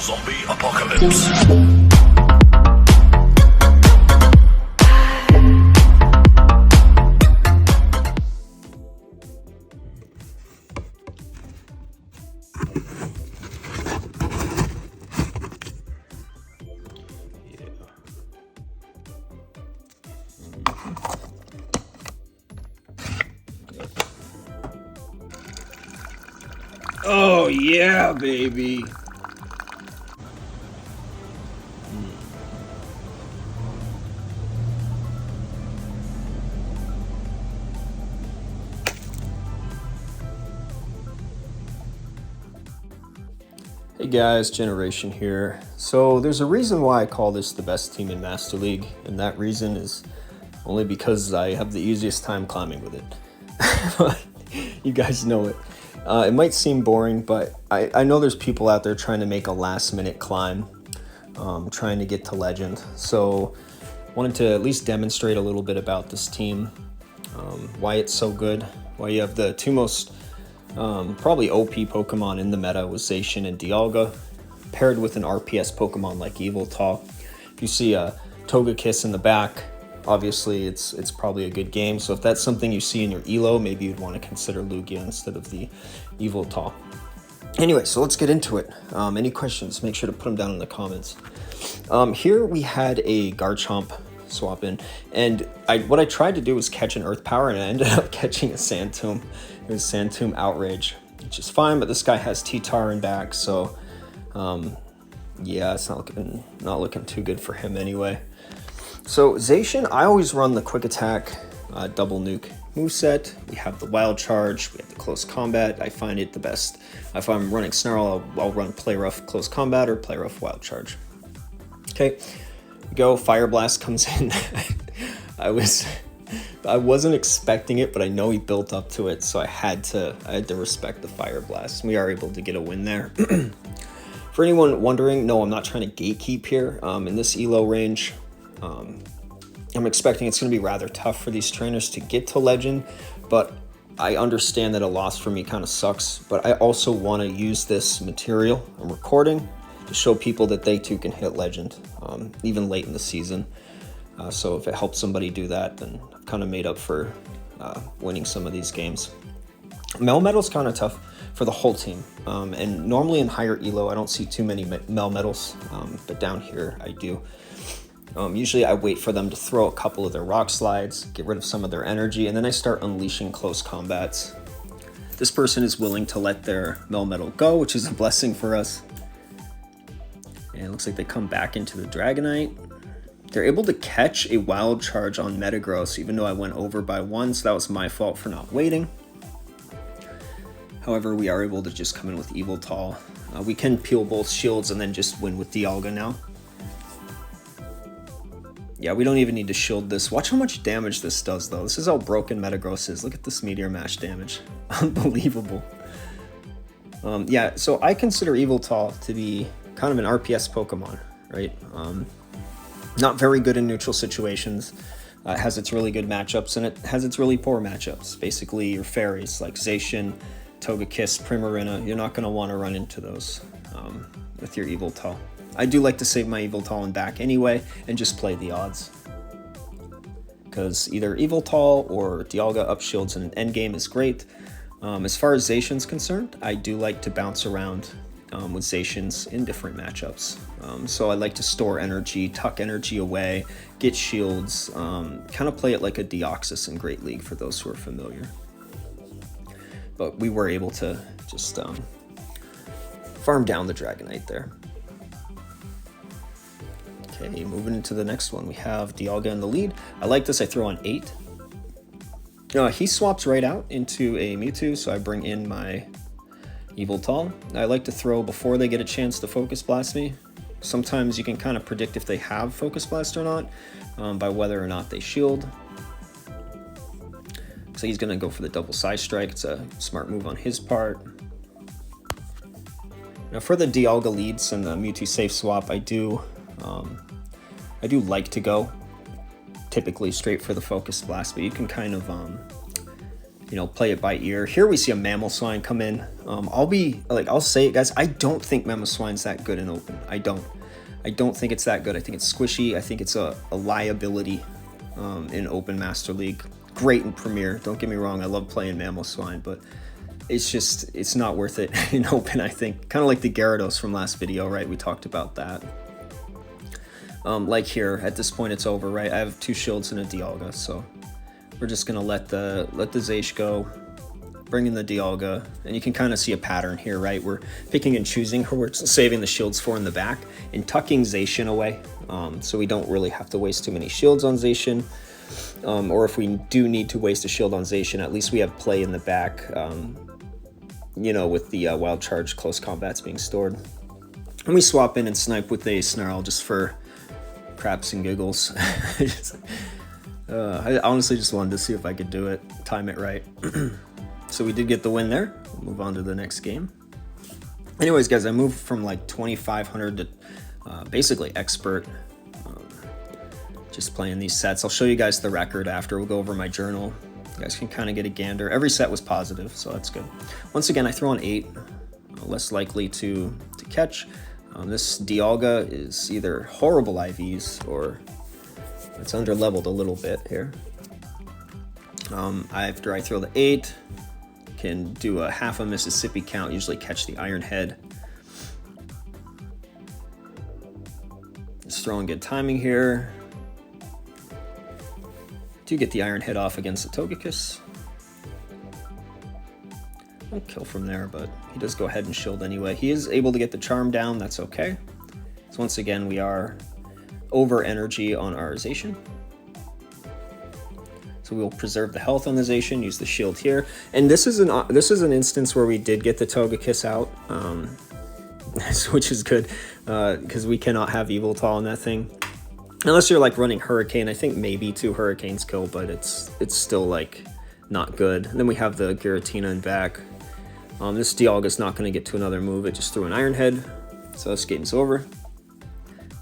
Zombie apocalypse. Oh yeah, baby. Hey guys, Generation here. So there's a reason why I call this the best team in Master League, and that reason is only because I have the easiest time climbing with it. But you guys know it. It might seem boring, but I know there's people out there trying to make a last-minute climb, trying to get to Legend. So wanted to at least demonstrate a little bit about this team, why it's so good, why you have the two most probably OP Pokemon in the meta with Zacian and Dialga, paired with an RPS Pokemon like Yveltal. If you see a Togekiss in the back, obviously it's probably a good game. So if that's something you see in your elo, maybe you'd want to consider Lugia instead of the Yveltal. Anyway, so let's get into it. Any questions, make sure to put them down in the comments. Here we had a Garchomp swap in, and what I tried to do was catch an Earth Power, and I ended up catching a Sand Tomb. It was Sand Tomb Outrage, which is fine, but this guy has T-Tar in back, so yeah, it's not looking too good for him anyway. So Zacian, I always run the Quick Attack, Double Nuke moveset. We have the Wild Charge, we have the Close Combat. I find it the best. If I'm running Snarl, I'll run Play Rough Close Combat or Play Rough Wild Charge. Okay, go. Fire Blast comes in. I wasn't expecting it, but I know he built up to it, so I had to respect the Fire Blast. We are able to get a win there. For anyone wondering, no, I'm not trying to gatekeep here. In this elo range, I'm expecting it's going to be rather tough for these trainers to get to Legend, but I understand that a loss for me kind of sucks, but I also want to use this material I'm recording to show people that they too can hit Legend, even late in the season. So if it helps somebody do that, then I've kind of made up for winning some of these games. Melmetal's kind of tough for the whole team, and normally in higher elo I don't see too many Melmetals, but down here I do. Usually I wait for them to throw a couple of their rock slides, get rid of some of their energy, and then I start unleashing close combats. This person is willing to let their Melmetal go, which is a blessing for us. And it looks like they come back into the Dragonite. They're able to catch a Wild Charge on Metagross, even though I went over by 1, so that was my fault for not waiting. However, we are able to just come in with Yveltal. We can peel both shields and then just win with Dialga now. Yeah, we don't even need to shield this. Watch how much damage this does, though. This is how broken Metagross is. Look at this Meteor Mash damage. Unbelievable. Yeah, so I consider Yveltal to be kind of an RPS Pokemon, right? Not very good in neutral situations. It has its really good matchups, and it has its really poor matchups. Basically, your fairies like Zacian, Togekiss, Primarina, you're not going to want to run into those with your Yveltal. I do like to save my Yveltal in back anyway and just play the odds, because either Yveltal or Dialga up shields in an endgame is great. As far as Zacian's concerned, I do like to bounce around with Zacians in different matchups. So I like to store energy, tuck energy away, get shields, kind of play it like a Deoxys in Great League for those who are familiar. But we were able to just farm down the Dragonite there. Okay, moving into the next one, we have Dialga in the lead. I like this, I throw on 8. He swaps right out into a Mewtwo, so I bring in my Yveltal. I like to throw before they get a chance to Focus Blast me. Sometimes you can kind of predict if they have Focus Blast or not by whether or not they shield. So he's going to go for the double Side Strike. It's a smart move on his part. Now for the Dialga leads and the Mewtwo safe swap, I do like to go typically straight for the Focus Blast, but you can kind of you know, play it by ear. Here we see a mammal swine come in. I'll say it, guys, I don't think mammal swine's that good in open. I don't think it's that good. I think it's squishy. I think it's a liability in open Master League. Great in Premier, don't get me wrong, I love playing mammal swine, but it's not worth it in open, I think. Kind of like the Gyarados from last video, right? We talked about that. Like here, at this point it's over, right? I have 2 shields and a Dialga, so we're just gonna let the Zacian go, bring in the Dialga, and you can kind of see a pattern here, right? We're picking and choosing who we're saving the shields for in the back and tucking Zacian away, so we don't really have to waste too many shields on Zacian. Or if we do need to waste a shield on Zacian, at least we have play in the back, you know, with the wild charge close combats being stored. And we swap in and snipe with a Snarl just for craps and giggles. I honestly just wanted to see if I could do it, time it right. So we did get the win there. We'll move on to the next game. Anyways, guys, I moved from like 2,500 to basically expert. Just playing these sets. I'll show you guys the record after. We'll go over my journal. You guys can kind of get a gander. Every set was positive, so that's good. Once again, I throw on 8, less likely to catch. This Dialga is either horrible IVs or it's under leveled a little bit here. After I throw the 8, can do a half a Mississippi count, usually catch the Iron Head. Just throwing good timing here. Do get the Iron Head off against the Togekiss. Won't kill from there, but he does go ahead and shield anyway. He is able to get the charm down, that's okay. So once again, we are over energy on our Zacian. So we'll preserve the health on the Zacian, use the shield here. And this is an instance where we did get the Togekiss out, which is good, because we cannot have Yveltal on that thing. Unless you're like running Hurricane. I think maybe 2 Hurricanes kill, but it's still like not good. And then we have the Giratina in back. This Dialga's not going to get to another move. It just threw an Iron Head, so this game's over.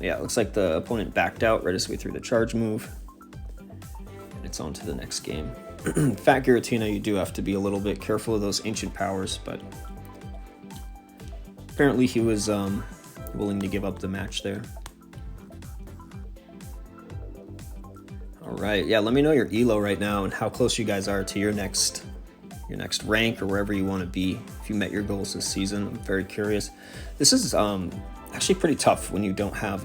Yeah, it looks like the opponent backed out right as we threw the charge move. And it's on to the next game. Fat Giratina, you do have to be a little bit careful of those ancient powers, but apparently he was willing to give up the match there. All right, yeah, let me know your elo right now and how close you guys are to your next rank or wherever you want to be if you met your goals this season. I'm very curious. This is actually pretty tough when you don't have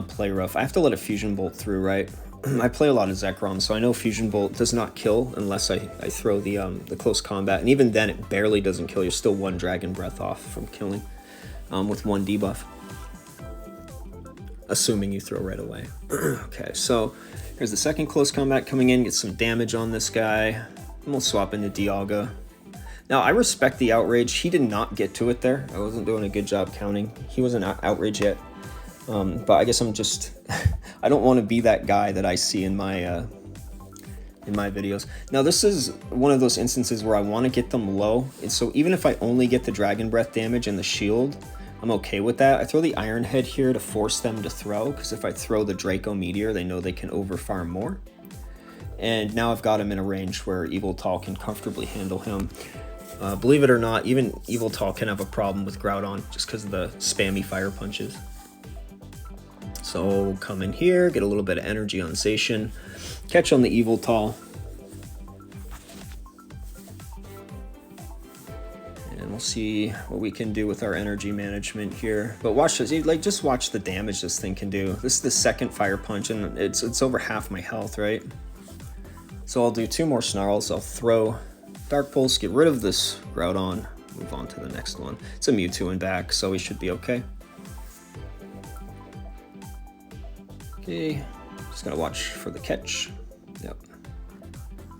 play rough. I have to let a Fusion Bolt through, right? I play a lot of Zekrom, so I know Fusion Bolt does not kill unless I throw the close combat, and even then it barely doesn't kill. You're still 1 Dragon Breath off from killing with 1 debuff, assuming you throw right away. Okay, so here's the second close combat coming in. Get some damage on this guy. And we'll swap into Dialga. Now, I respect the outrage. He did not get to it there. I wasn't doing a good job counting. He wasn't outrage yet. But I guess I'm just... I don't want to be that guy that I see in my videos. Now, this is one of those instances where I want to get them low. And so even if I only get the Dragon Breath damage and the shield, I'm okay with that. I throw the Iron Head here to force them to throw, because if I throw the Draco Meteor, they know they can overfarm more. And now I've got him in a range where Yveltal can comfortably handle him. Believe it or not, even Yveltal can have a problem with Groudon just because of the spammy fire punches. So come in here, get a little bit of energy on Zacian, catch on the Yveltal. And we'll see what we can do with our energy management here. But watch this, like, just watch the damage this thing can do. This is the second fire punch and it's over half my health, right? So I'll do 2 more Snarls. I'll throw Dark Pulse, get rid of this Groudon, move on to the next one. It's a Mewtwo in back, so we should be okay. Okay, just gotta watch for the catch. Yep.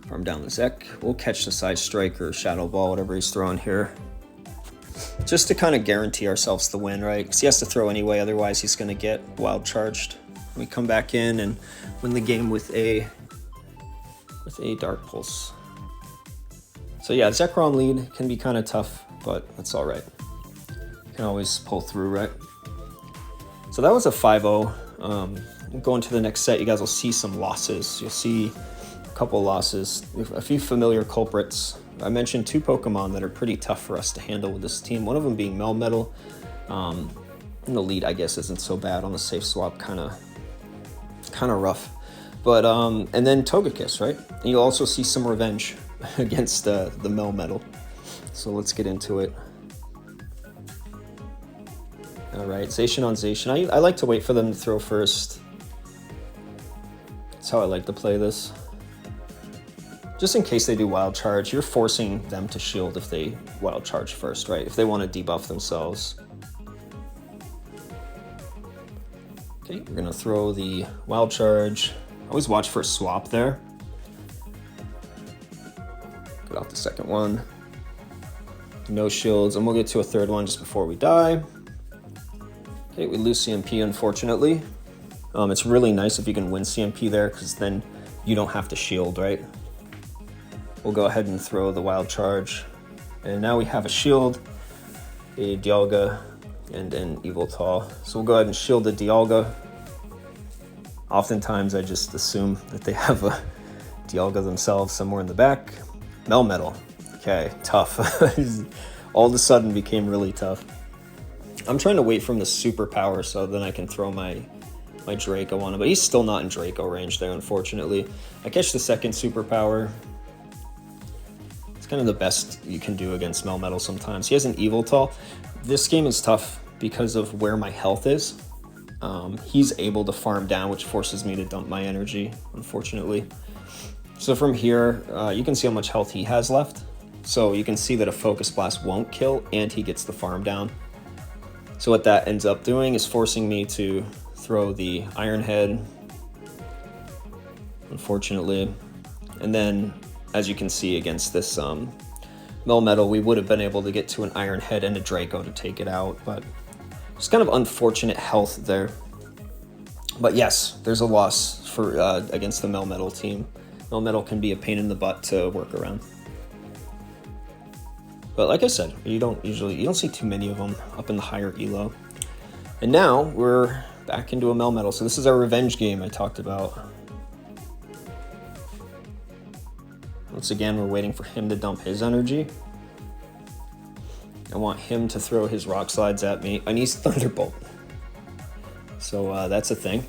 Farm down the Zek. We'll catch the Side Strike or Shadow Ball, whatever he's throwing here. Just to kind of guarantee ourselves the win, right? Because he has to throw anyway, otherwise he's gonna get wild charged. We come back in and win the game with a Dark Pulse. So yeah, Zekrom lead can be kind of tough, but that's all right. You can always pull through, right? So that was a 5-0. Going to the next set, you guys will see some losses. You'll see a couple losses, a few familiar culprits. I mentioned 2 Pokemon that are pretty tough for us to handle with this team. One of them being Melmetal. In the lead, I guess, isn't so bad. On the safe swap, kind of rough. But and then Togekiss, right? And you'll also see some revenge against the Melmetal. So let's get into it. All right, Zacian on Zacian. I like to wait for them to throw first. That's how I like to play this. Just in case they do Wild Charge, you're forcing them to shield if they Wild Charge first, right? If they want to debuff themselves. Okay, we're gonna throw the Wild Charge. Always watch for a swap there. Get off the second one. No shields, and we'll get to a third one just before we die. Okay, we lose CMP, unfortunately. It's really nice if you can win CMP there, because then you don't have to shield, right? We'll go ahead and throw the Wild Charge. And now we have a shield, a Dialga, and an Yveltal. So we'll go ahead and shield the Dialga. Oftentimes I just assume that they have a Dialga themselves somewhere in the back. Melmetal. Okay, tough. All of a sudden became really tough. I'm trying to wait for him to superpower so then I can throw my Draco on him, but he's still not in Draco range there, unfortunately. I catch the second superpower. It's kind of the best you can do against Melmetal sometimes. He has an Yveltal. This game is tough because of where my health is. He's able to farm down, which forces me to dump my energy, unfortunately. So from here, you can see how much health he has left. So you can see that a Focus Blast won't kill, and he gets the farm down. So what that ends up doing is forcing me to throw the Iron Head, unfortunately. And then, as you can see against this Melmetal, we would have been able to get to an Iron Head and a Draco to take it out, but it's kind of unfortunate health there. But yes, there's a loss for against the Melmetal team. Melmetal can be a pain in the butt to work around. But like I said, you don't see too many of them up in the higher elo. And now we're back into a Melmetal. So this is our revenge game I talked about. Once again, we're waiting for him to dump his energy. I want him to throw his Rock Slides at me. And he's Thunderbolt. So that's a thing.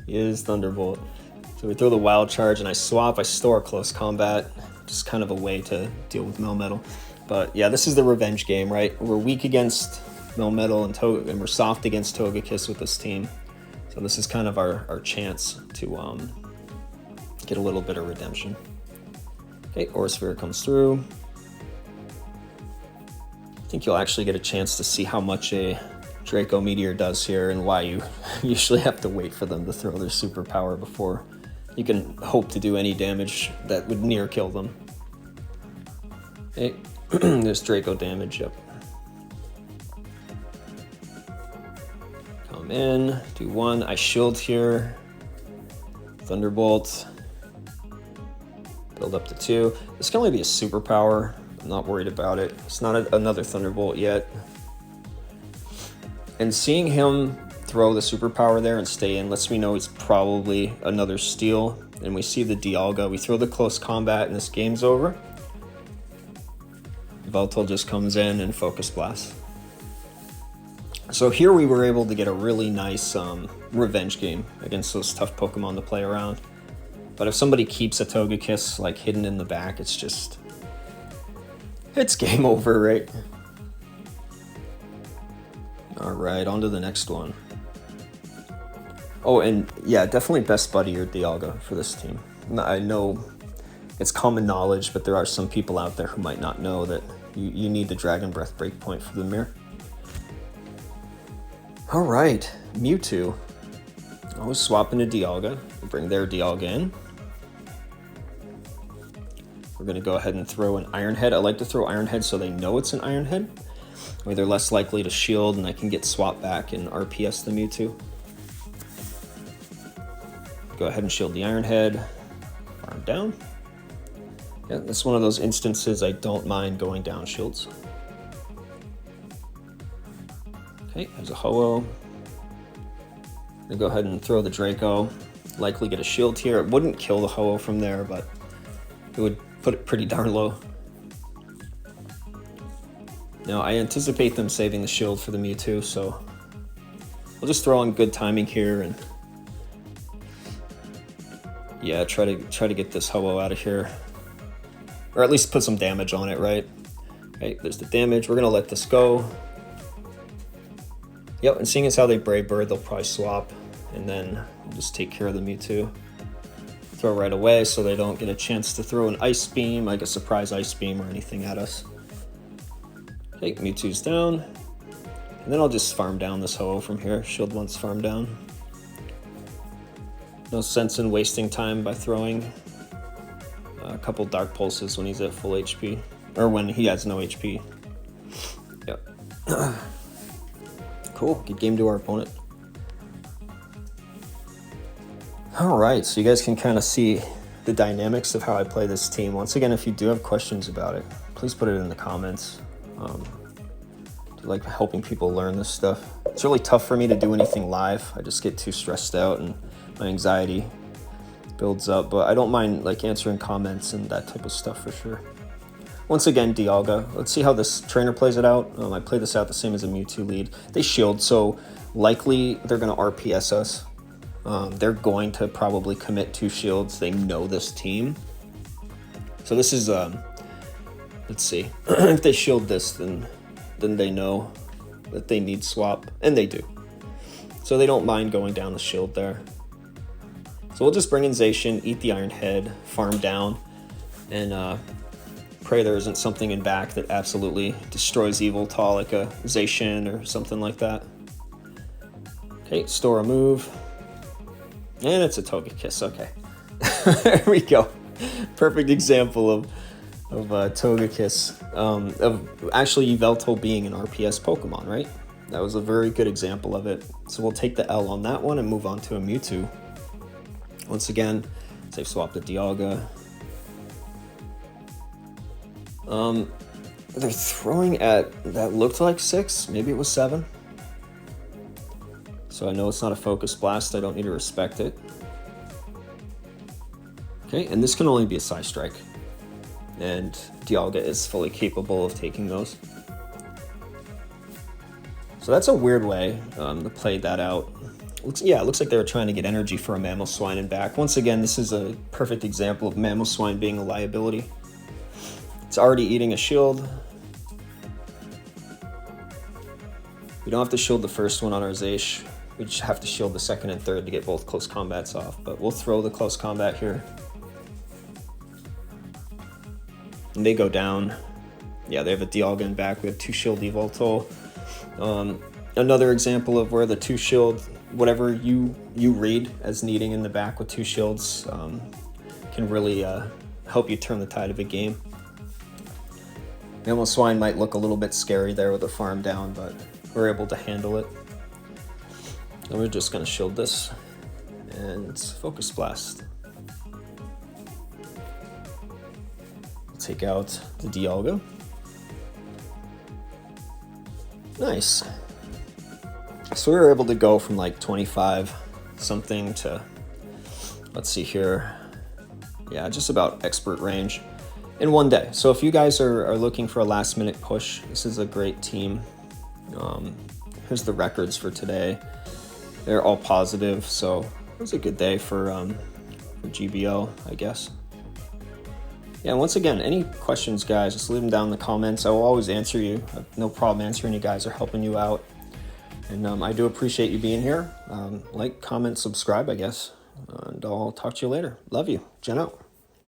He is Thunderbolt. So we throw the Wild Charge and I swap. I store Close Combat. Just kind of a way to deal with Melmetal. But yeah, this is the revenge game, right? We're weak against Melmetal and we're soft against Togekiss with this team. So this is kind of our chance to get a little bit of redemption. Okay, Aura Sphere comes through. I think you'll actually get a chance to see how much a Draco Meteor does here and why you usually have to wait for them to throw their superpower before you can hope to do any damage that would near kill them. Okay, there's Draco damage, yep. Come in, do 1, I shield here. Thunderbolt. Build up to 2. This can only be a superpower. I'm not worried about it. It's not another Thunderbolt yet. And seeing him throw the superpower there and stay in lets me know it's probably another steal. And we see the Dialga. We throw the Close Combat and this game's over. Yveltal just comes in and Focus Blast. So here we were able to get a really nice revenge game against those tough Pokemon to play around. But if somebody keeps a Togekiss like hidden in the back, it's game over, right? All right, on to the next one. Oh, and yeah, definitely best buddy or Dialga for this team. I know it's common knowledge, but there are some people out there who might not know that you need the Dragon Breath Breakpoint for the mirror. All right, Mewtwo. I was swapping to Dialga. Bring their Dialga in. We're gonna go ahead and throw an Iron Head. I like to throw Iron Head so they know it's an Iron Head. Or they're less likely to shield and I can get swapped back and RPS the Mewtwo. Go ahead and shield the Iron Head. Farm down. Yeah, that's one of those instances I don't mind going down shields. Okay, there's a Ho-Oh. I'm gonna go ahead and throw the Draco. likely get a shield here. It wouldn't kill the Ho-Oh from there, but it would put it pretty darn low. Now, I anticipate them saving the shield for the Mewtwo, so I'll just throw on good timing here and yeah, try to get this Ho-Oh out of here. Or at least put some damage on it, right? Okay, there's the damage. We're gonna let this go. Yep, and seeing as how they Brave Bird, they'll probably swap, and then we'll just take care of the Mewtwo. Throw right away so they don't get a chance to throw an Ice Beam, like a surprise Ice Beam or anything at us. Okay, Mewtwo's down. And then I'll just farm down this Ho-Oh from here. Shield once farm down. No sense in wasting time by throwing a couple Dark Pulses when he's at full HP. Or when he has no HP. Yep. Cool, good game to our opponent. Alright, so you guys can kind of see the dynamics of how I play this team. Once again, if you do have questions about it, please put it in the comments. I like helping people learn this stuff. It's really tough for me to do anything live. I just get too stressed out and my anxiety builds up, but I don't mind like answering comments and that type of stuff for sure. Once again, Dialga. Let's see how this trainer plays it out. I play this out the same as a Mewtwo lead. They shield, so likely they're going to RPS us. They're going to probably commit 2 shields. They know this team. So this is, let's see. If they shield this, then they know that they need swap, and they do. So they don't mind going down the shield there. So we'll just bring in Zacian, eat the Iron Head, farm down, and pray there isn't something in back that absolutely destroys Yveltal, like a Zacian or something like that. Okay, store a move. And it's a Togekiss, okay. There we go. Perfect example of Togekiss. Of actually Yveltal being an RPS Pokemon, right? That was a very good example of it. So we'll take the L on that one and move on to a Mewtwo. Once again, save swap the Dialga. They're throwing at, that looked like 6, maybe it was 7. So I know it's not a Focus Blast, I don't need to respect it. Okay, and this can only be a Psy Strike. And Dialga is fully capable of taking those. So that's a weird way to play that out. Yeah, it looks like they were trying to get energy for a Mamoswine in back. Once again, this is a perfect example of Mamoswine being a liability. It's already eating a shield. We don't have to shield the first one on our Zacian. We just have to shield the second and third to get both close combats off. But we'll throw the close combat here. And they go down. Yeah, they have a Dialga in back. We have 2 shield Yveltal. Another example of where the 2 shield, whatever you read as needing in the back with 2 shields, can really help you turn the tide of a game. Mamoswine might look a little bit scary there with the farm down, but we're able to handle it. And we're just going to shield this and Focus Blast. We'll take out the Dialga. Nice. So we were able to go from like 25 something to, let's see here, yeah, just about expert range in one day. So if you guys are looking for a last minute push, this is a great team. Here's the records for today. They're all positive, so it was a good day for GBL, I guess. Yeah, and once again, any questions, guys, just leave them down in the comments. I will always answer you. I have no problem answering you guys or helping you out. And I do appreciate you being here. Like, comment, subscribe, I guess. And I'll talk to you later. Love you. Jen out.